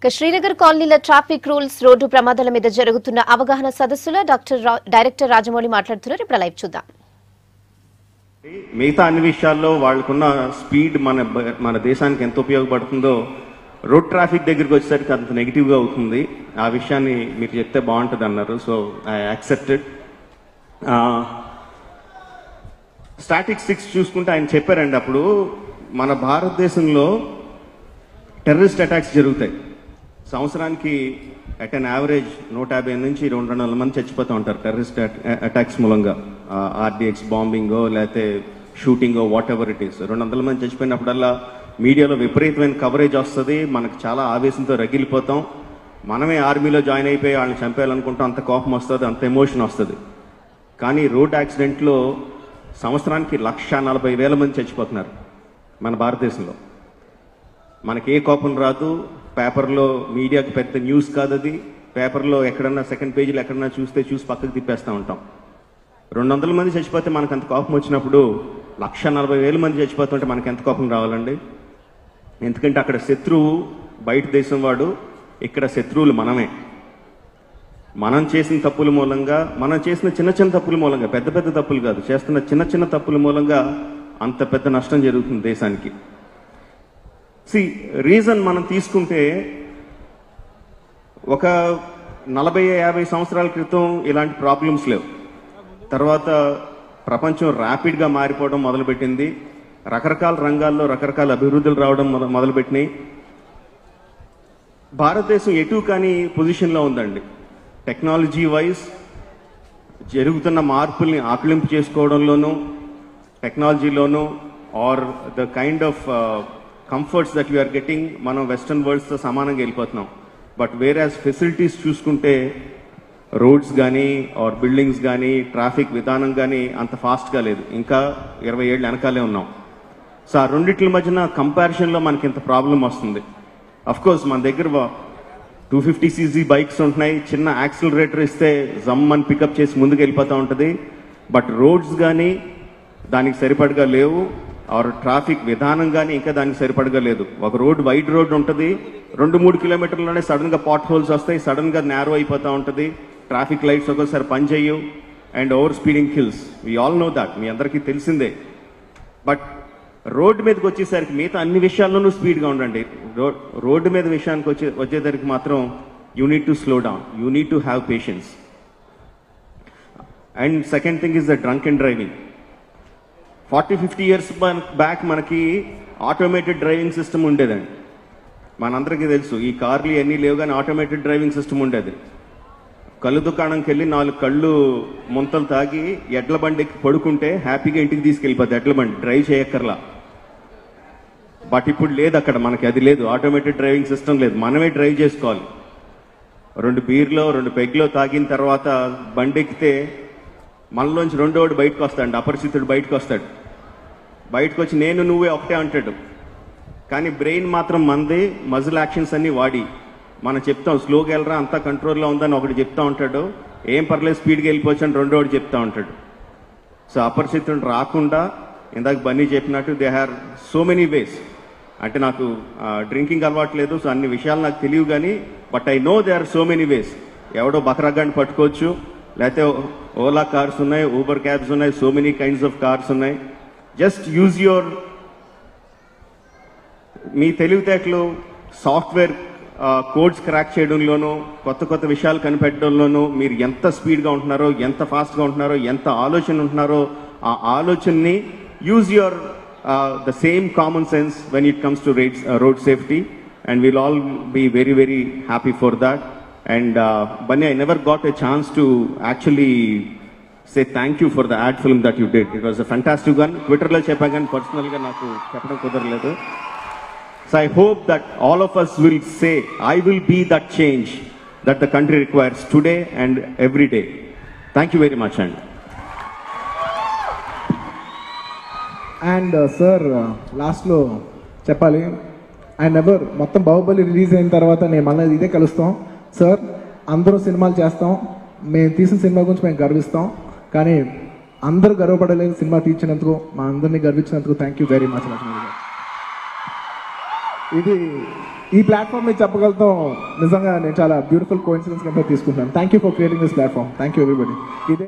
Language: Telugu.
శ్రీనగర్ కాలనీల ట్రాఫిక్ రూల్స్ రోడ్డు ప్రమాదాల మీద జరుగుతున్న అవగాహన సదస్సులో డైరెక్టర్ రాజమౌళి మాట్లాడుతున్నారు. ఇప్పుడు లైవ్ చూద్దాం. మిగతా అన్ని విషయాల్లో వాళ్ళకున్న స్పీడ్ మన దేశానికి ఎంత ఉపయోగపడుతుందో రోడ్ ట్రాఫిక్ దగ్గరికి వచ్చేసరికి అంత నెగిటివ్గా అవుతుంది. ఆ విషయాన్ని మీరు చెప్తే బాగుంటుంది అన్నారు. So I accepted. స్టాటిస్టిక్స్ చూసుకుంటే ఆయన చెప్పారండి, అప్పుడు మన భారతదేశంలో టెర్రరిస్ట్ అటాక్స్ జరుగుతాయి. సంవత్సరానికి అట్ అన్ యావరేజ్ 150 నుంచి 200 మంది చచ్చిపోతూ ఉంటారు టెర్రరిస్ట్ అటాక్స్ మూలంగా. ఆర్డిఎక్స్ బాంబింగో లేకపోతే షూటింగో వాట్ ఎవర్ ఇట్ ఈస్. 200 మంది చచ్చిపోయినప్పుడల్లా మీడియాలో విపరీతమైన కవరేజ్ వస్తుంది. మనకు చాలా ఆవేశంతో రగిలిపోతాం. మనమే ఆర్మీలో జాయిన్ అయిపోయి వాళ్ళని చంపేయాలనుకుంటాం. అంత కోపం వస్తుంది, అంత ఎమోషన్ వస్తుంది. కానీ రోడ్ యాక్సిడెంట్లో సంవత్సరానికి 140,000 మంది చచ్చిపోతున్నారు మన భారతదేశంలో. మనకి ఏ కోపం రాదు. పేపర్లో మీడియాకి పెద్ద న్యూస్ కాదు అది. పేపర్లో ఎక్కడన్నా సెకండ్ పేజీలో ఎక్కడన్నా చూసి పక్కకు తిప్పేస్తూ ఉంటాం. 200 మంది చచ్చిపోతే మనకు అంత కోపం వచ్చినప్పుడు 140,000 మంది చచ్చిపోతుంటే మనకి ఎంత కోపం రావాలండి? ఎందుకంటే అక్కడ శత్రువు బయట దేశం వాడు, ఇక్కడ శత్రువులు మనమే. మనం చేసిన తప్పుల మూలంగా, మనం చేసిన చిన్న తప్పుల మూలంగా, పెద్ద తప్పులు కాదు, చేస్తున్న చిన్న తప్పుల మూలంగా అంత పెద్ద నష్టం జరుగుతుంది దేశానికి. రీజన్ మనం తీసుకుంటే ఒక 40-50 సంవత్సరాల క్రితం ఇలాంటి ప్రాబ్లమ్స్ లేవు. తర్వాత ప్రపంచం ర్యాపిడ్గా మారిపోవడం మొదలుపెట్టింది. రకరకాల రంగాల్లో రకరకాల అభివృద్ధులు రావడం మొదలుపెట్టినాయి. భారతదేశం ఎటు కానీ పొజిషన్లో ఉందండి. టెక్నాలజీ వైజ్ జరుగుతున్న మార్పుల్ని ఆకలింపు చేసుకోవడంలోనూ, టెక్నాలజీలోనూ, are the kind of comforts that we are getting మనం వెస్టర్న్ వరల్డ్స్తో సమానంగా వెళ్ళిపోతున్నాం. బట్ వేరేస్ ఫెసిలిటీస్ చూసుకుంటే రోడ్స్ కానీ ఆర్ బిల్డింగ్స్ కానీ ట్రాఫిక్ విధానం కానీ అంత ఫాస్ట్గా లేదు. ఇంకా 20 ఏళ్ళు వెనకాలే ఉన్నాం. సో ఆ రెండిట్ల మధ్యన కంపారిజన్లో మనకి ఇంత ప్రాబ్లం వస్తుంది. అఫ్కోర్స్ మన దగ్గర 250cc బైక్స్ ఉంటున్నాయి. చిన్న యాక్సిలరేటర్ ఇస్తే జమ్మని పికప్ చేసి ముందుకు వెళ్ళిపోతూ ఉంటుంది. బట్ రోడ్స్ కానీ దానికి సరిపడగా లేవు. ఆర్ ట్రాఫిక్ విధానం కానీ ఇంకా దానికి సరిపడగా లేదు. ఒక రోడ్ వైడ్ రోడ్ ఉంటుంది, 2-3 కిలోమీటర్లోనే సడన్గా పాట్ హోల్స్ వస్తాయి, సడన్గా నేరో అయిపోతూ ఉంటుంది. ట్రాఫిక్ లైట్స్ ఒక్కోసారి పనిచేయవు and over speeding kills. We all know that, మీ అందరికీ తెలిసిందే. బట్ రోడ్డు మీదకి వచ్చేసరికి మిగతా అన్ని విషయాల్లోనూ స్పీడ్గా ఉండండి. రోడ్డు మీద విషయానికి వచ్చేసరికి మాత్రం you need to slow down, you need to have patience. And second thing is the drunk and driving. 40-50 years back మనకి ఆటోమేటెడ్ డ్రైవింగ్ సిస్టమ్ ఉండేదండి. మనందరికీ తెలుసు. ఈ కార్లు అన్నీ లేవు కానీ ఆటోమేటెడ్ డ్రైవింగ్ సిస్టమ్ ఉండేది. కళ్ళు దుకాణంకి వెళ్ళి 4 కళ్ళు ముంతలు తాగి ఎడ్ల బండికి పడుకుంటే హ్యాపీగా ఇంటికి తీసుకెళ్ళిపోద్ది ఎడ్ల బండి, డ్రైవ్ చేయక్కర్లా. బట్ ఇప్పుడు లేదు, అక్కడ మనకి అది లేదు. ఆటోమేటెడ్ డ్రైవింగ్ సిస్టమ్ లేదు, మనమే డ్రైవ్ చేసుకోవాలి. 2 బీర్లో 2 పెగ్లో తాగిన తర్వాత బండి ఎక్కితే మనలోంచి రెండోడు బయటకు వస్తాడు, అపరిచితుడు బయటకు వస్తాడు. బయటకు వచ్చి నేను నువ్వే ఒకటే అంటాడు. కానీ బ్రెయిన్ మాత్రం మంది, మజిల్ యాక్షన్స్ అన్నీ వాడి మనం చెప్తాం స్లోగా వెళ్ళరా అంతా కంట్రోల్లో ఉందని ఒకటి చెప్తా ఉంటాడు. ఏం పర్లేదు స్పీడ్గా వెళ్ళిపోవచ్చు అని రెండోడు చెప్తా ఉంటాడు. సో అపరిచితుడు రాకుండా ఇందాక బన్నీ చెప్పినట్టు దే హ్యార్ సో మెనీ వేస్. అంటే నాకు డ్రింకింగ్ అలవాట్లేదు, సో అన్ని విషయాలు నాకు తెలియవు కానీ but I know they are so many ways. ఎవడో బకరగాన్ని పట్టుకోవచ్చు, లేకపోతే ఓలా కార్స్ ఉన్నాయి, ఊబర్ క్యాబ్స్ ఉన్నాయి, so many kinds of cars ఉన్నాయి. జస్ట్ యూజ్ యువర్ మీ తెలివితేటలు సాఫ్ట్వేర్ కోడ్స్ క్రాక్ చేయడంలోనూ, కొత్త విషయాలు కనిపెట్టడంలోనూ మీరు ఎంత స్పీడ్గా ఉంటున్నారో, ఎంత ఫాస్ట్గా ఉంటున్నారో, ఎంత ఆలోచన ఉంటున్నారో ఆ ఆలోచనని use your the same common sense when it comes to road safety and will all be very happy for that. And Bunny, I never got a chance to actually say thank you for the ad film that you did. It was a fantastic one. Twitter lo cheppagani personal ga naaku cheppadam kudaraledu. So I hope that all of us will say I will be that change that the country requires today and every day. Thank you very much. And sir, last lo cheppali, I never మొత్తం బాహుబలి రిలీజ్ అయిన తర్వాత నేను మళ్ళీ ఇదే కలుస్తాం సార్. అందరూ సినిమాలు చేస్తాం, మేము తీసిన సినిమా గురించి మేము గర్విస్తాం, కానీ అందరూ గర్వపడలేదు సినిమా తీర్చినందుకు, మా అందరినీ గర్వించినందుకు థ్యాంక్ యూ వెరీ మచ్. ఇది ఈ ప్లాట్ఫామ్ మీద చెప్పగలుగుతాం నిజంగా నేను చాలా బ్యూటిఫుల్ కోఇన్సిడెన్స్ కింద తీసుకుంటాను. Thank you for creating this platform. Thank you everybody. ఇదే